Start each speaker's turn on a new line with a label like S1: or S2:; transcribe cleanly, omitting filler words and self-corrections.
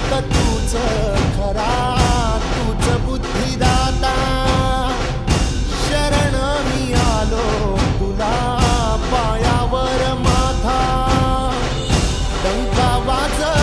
S1: फक्त तूच खरा, तूच बुद्धिदाता. शरण मी आलो तुला पायावर माझा, डंका वाजविला